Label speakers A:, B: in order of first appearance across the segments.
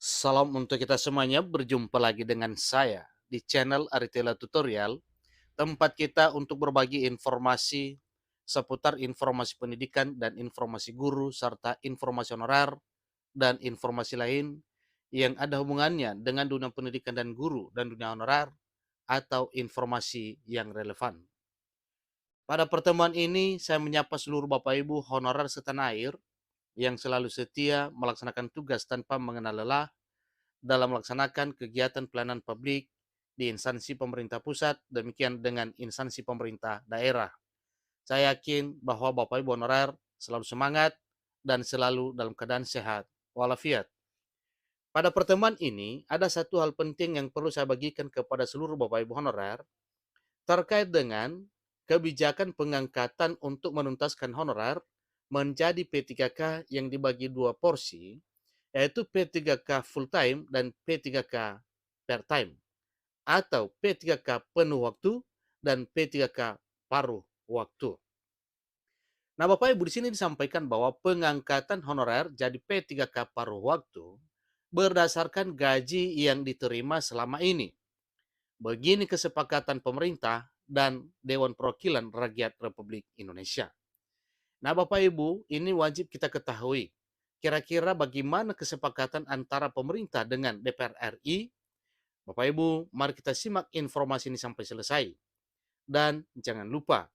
A: Salam untuk kita semuanya, berjumpa lagi dengan saya di channel Aritela Tutorial, tempat kita untuk berbagi informasi seputar informasi pendidikan dan informasi guru, serta informasi honorer dan informasi lain yang ada hubungannya dengan dunia pendidikan dan guru dan dunia honorer atau informasi yang relevan. Pada pertemuan ini, saya menyapa seluruh Bapak Ibu honorer setanah air yang selalu setia melaksanakan tugas tanpa mengenal lelah dalam melaksanakan kegiatan pelayanan publik di instansi pemerintah pusat, demikian dengan instansi pemerintah daerah. Saya yakin bahwa Bapak Ibu honorer selalu semangat dan selalu dalam keadaan sehat walafiat. Pada pertemuan ini, ada satu hal penting yang perlu saya bagikan kepada seluruh Bapak Ibu honorer terkait dengan kebijakan pengangkatan untuk menuntaskan honorer menjadi P3K yang dibagi dua porsi, yaitu P3K full time dan P3K part time, atau P3K penuh waktu dan P3K paruh waktu. Nah, Bapak Ibu, di sini disampaikan bahwa pengangkatan honorer jadi P3K paruh waktu berdasarkan gaji yang diterima selama ini. Begini kesepakatan pemerintah dan Dewan Perwakilan Rakyat Republik Indonesia. Nah, Bapak Ibu, ini wajib kita ketahui. Kira-kira bagaimana kesepakatan antara pemerintah dengan DPR RI? Bapak Ibu, mari kita simak informasi ini sampai selesai. Dan jangan lupa,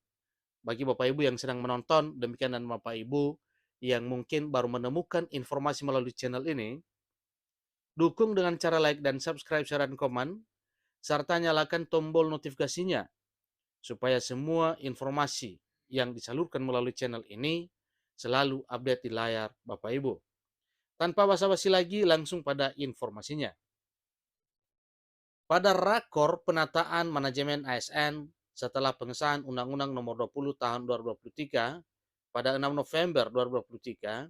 A: bagi Bapak Ibu yang sedang menonton, demikian dan Bapak Ibu yang mungkin baru menemukan informasi melalui channel ini, dukung dengan cara like dan subscribe, share, dan komen, serta nyalakan tombol notifikasinya, supaya semua informasi yang disalurkan melalui channel ini selalu update di layar Bapak Ibu. Tanpa basa-basi lagi, langsung pada informasinya. Pada rakor penataan manajemen ASN setelah pengesahan Undang-Undang Nomor 20 Tahun 2023 pada 6 November 2023,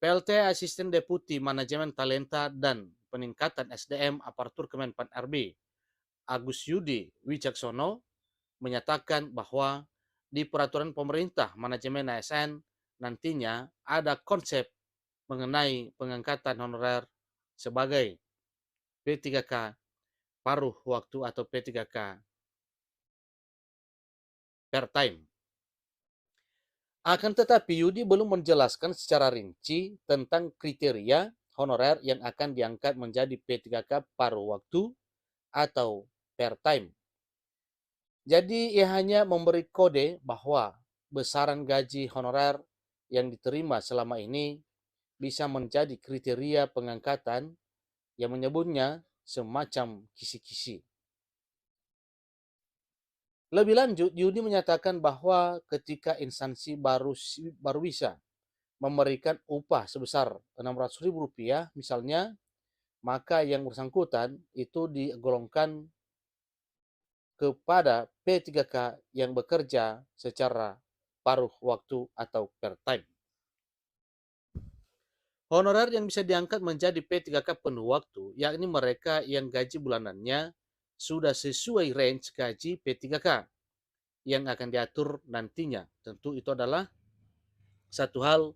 A: PLT Asisten Deputi Manajemen Talenta dan Peningkatan SDM Aparatur Kemenpan RB, Agus Yudi Wicaksono, menyatakan bahwa di peraturan pemerintah manajemen ASN nantinya ada konsep mengenai pengangkatan honorer sebagai P3K paruh waktu atau P3K per time. Akan tetapi Yudi belum menjelaskan secara rinci tentang kriteria honorer yang akan diangkat menjadi P3K paruh waktu atau per time. Jadi ia hanya memberi kode bahwa besaran gaji honorer yang diterima selama ini bisa menjadi kriteria pengangkatan yang menyebutnya semacam kisi-kisi. Lebih lanjut, Yudi menyatakan bahwa ketika instansi baru bisa memberikan upah sebesar Rp600.000 misalnya, maka yang bersangkutan itu digolongkan kepada P3K yang bekerja secara paruh waktu atau per time. Honorer yang bisa diangkat menjadi P3K penuh waktu, yakni mereka yang gaji bulanannya sudah sesuai range gaji P3K yang akan diatur nantinya. Tentu itu adalah satu hal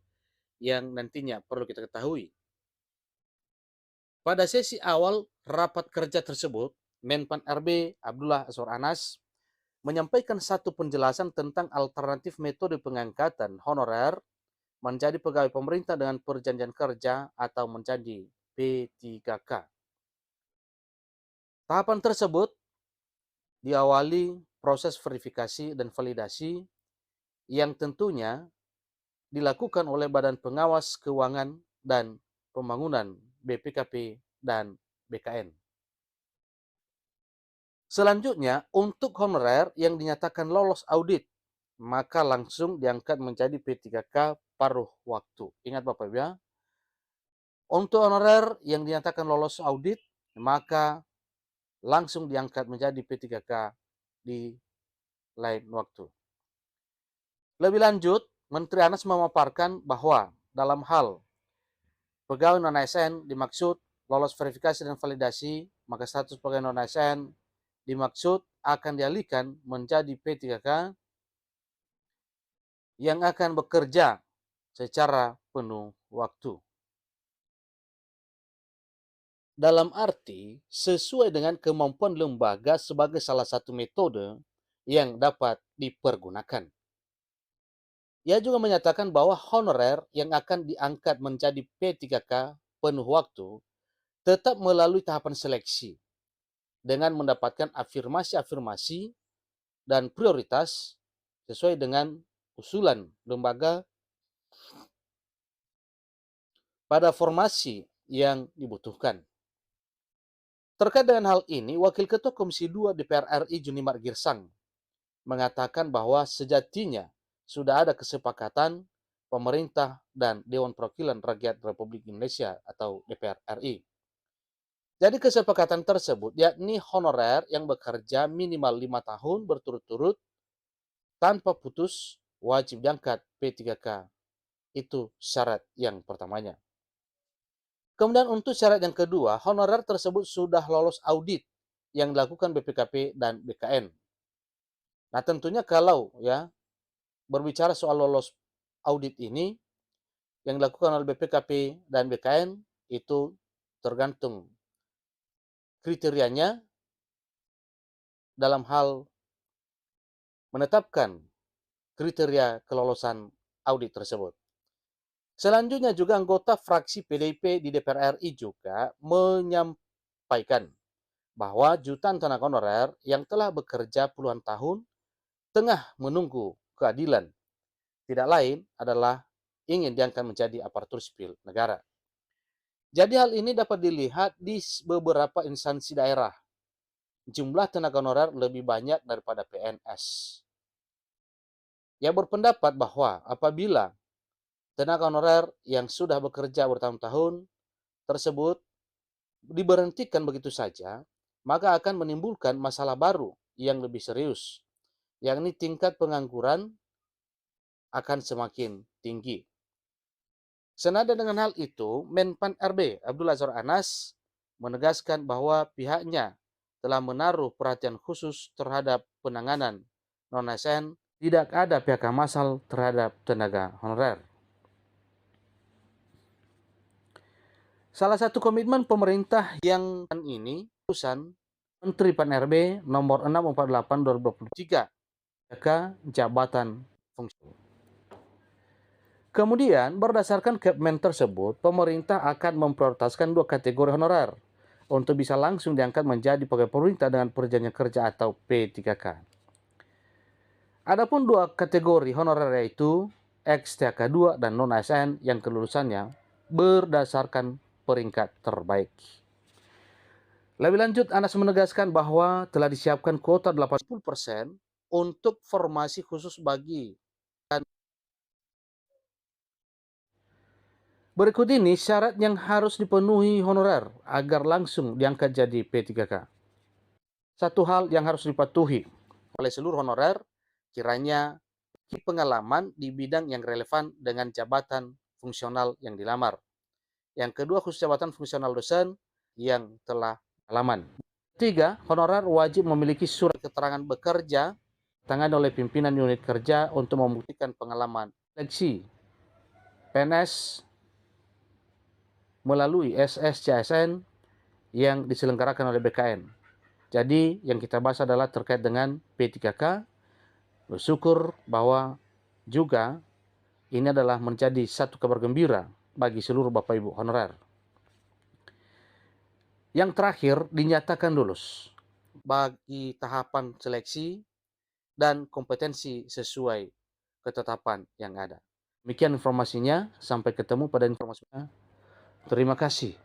A: yang nantinya perlu kita ketahui. Pada sesi awal rapat kerja tersebut, Menpan RB Abdullah Azwar Anas menyampaikan satu penjelasan tentang alternatif metode pengangkatan honorer menjadi pegawai pemerintah dengan perjanjian kerja atau menjadi P3K. Tahapan tersebut diawali proses verifikasi dan validasi yang tentunya dilakukan oleh Badan Pengawas Keuangan dan Pembangunan BPKP dan BKN. Selanjutnya, untuk honorer yang dinyatakan lolos audit, maka langsung diangkat menjadi P3K paruh waktu. Ingat Bapak Ibu ya, untuk honorer yang dinyatakan lolos audit, maka langsung diangkat menjadi P3K di lain waktu. Lebih lanjut, Menteri Anas memaparkan bahwa dalam hal pegawai non-ASN dimaksud lolos verifikasi dan validasi, maka status pegawai non-ASN dimaksud akan dialihkan menjadi P3K yang akan bekerja secara penuh waktu. dalam arti sesuai dengan kemampuan lembaga sebagai salah satu metode yang dapat dipergunakan. Ia juga menyatakan bahwa honorer yang akan diangkat menjadi P3K penuh waktu tetap melalui tahapan seleksi dengan mendapatkan afirmasi-afirmasi dan prioritas sesuai dengan usulan lembaga pada formasi yang dibutuhkan. Terkait dengan hal ini, Wakil Ketua Komisi 2 DPR RI Junimar Girsang mengatakan bahwa sejatinya sudah ada kesepakatan pemerintah dan Dewan Perwakilan Rakyat Republik Indonesia atau DPR RI. Jadi kesepakatan tersebut yakni honorer yang bekerja minimal 5 tahun berturut-turut tanpa putus wajib diangkat P3K. Itu syarat yang pertamanya. Kemudian untuk syarat yang kedua, honorer tersebut sudah lolos audit yang dilakukan BPKP dan BKN. Nah, tentunya kalau ya berbicara soal lolos audit ini yang dilakukan oleh BPKP dan BKN itu tergantung kriterianya dalam hal menetapkan kriteria kelolosan audit tersebut. Selanjutnya juga anggota fraksi PDIP di DPR RI juga menyampaikan bahwa jutaan tenaga honorer yang telah bekerja puluhan tahun tengah menunggu keadilan. Tidak lain adalah ingin diangkat menjadi aparatur sipil negara. Jadi hal ini dapat dilihat di beberapa instansi daerah. Jumlah tenaga honorer lebih banyak daripada PNS. Ia berpendapat bahwa apabila tenaga honorer yang sudah bekerja bertahun-tahun tersebut diberhentikan begitu saja, maka akan menimbulkan masalah baru yang lebih serius, yakni tingkat pengangguran akan semakin tinggi. Senada dengan hal itu, Menpan RB Abdul Azhar Anas menegaskan bahwa pihaknya telah menaruh perhatian khusus terhadap penanganan non-ASN, tidak ada PHK massal terhadap tenaga honorer. Salah satu komitmen pemerintah yang ini, keputusan Menteri Pan-RB nomor 648/2023, PHK jabatan fungsi. Kemudian, berdasarkan Kepmen tersebut, pemerintah akan memprioritaskan 2 kategori honorer untuk bisa langsung diangkat menjadi pegawai pemerintah dengan perjanjian kerja atau P3K. Adapun 2 kategori honorer yaitu ex-THK 2 dan non-ASN yang kelulusannya berdasarkan peringkat terbaik. Lebih lanjut, Anas menegaskan bahwa telah disiapkan kuota 80% untuk formasi khusus bagi. Berikut ini syarat yang harus dipenuhi honorer agar langsung diangkat jadi P3K. Satu hal yang harus dipatuhi oleh seluruh honorer, kiranya pengalaman di bidang yang relevan dengan jabatan fungsional yang dilamar. Yang kedua, khusus jabatan fungsional dosen yang telah pengalaman. Tiga, honorer wajib memiliki surat keterangan bekerja tangan oleh pimpinan unit kerja untuk membuktikan pengalaman seleksi PNS melalui SSCSN yang diselenggarakan oleh BKN. Jadi yang kita bahas adalah terkait dengan P3K. Bersyukur bahwa juga ini adalah menjadi satu kabar gembira bagi seluruh Bapak Ibu honorer. Yang terakhir, dinyatakan lulus bagi tahapan seleksi dan kompetensi sesuai ketetapan yang ada. Demikian informasinya, sampai ketemu pada informasinya. Terima kasih.